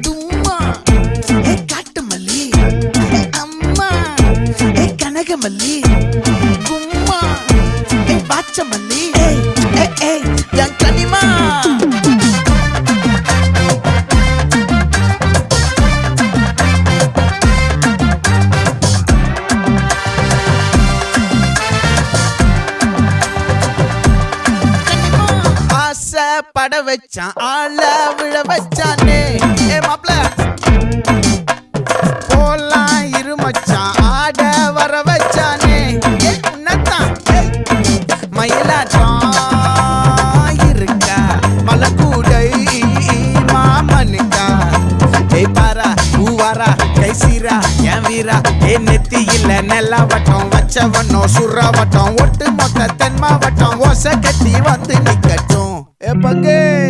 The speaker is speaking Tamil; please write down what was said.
தும்மா ஏ காட்டு மல்லி அம்மா ஏ கனகமல்லி கும்மா ஏ பாச்ச மல்லி என் கனிமா பட வச்சான் ஆள விழ வச்சானே ஏ மாப்ள போலாம் இருமச்சான் ஆட வர வச்சானே ஏ உன்னத்தான் மயிலாட்டம் இருக்கா மலக்கூடை மாமனுக்கா ஏய் பாரா பூவாரா கைசீரா என் வீரா ஏ நெத்தி இல்ல நெல்லா வட்டம் வச்சவனோ சுறா வட்டம் ஒட்டு மொத்த தென் மாவட்டம் ஓசை கட்டி வந்து நிக்கட்டும். É pra quem?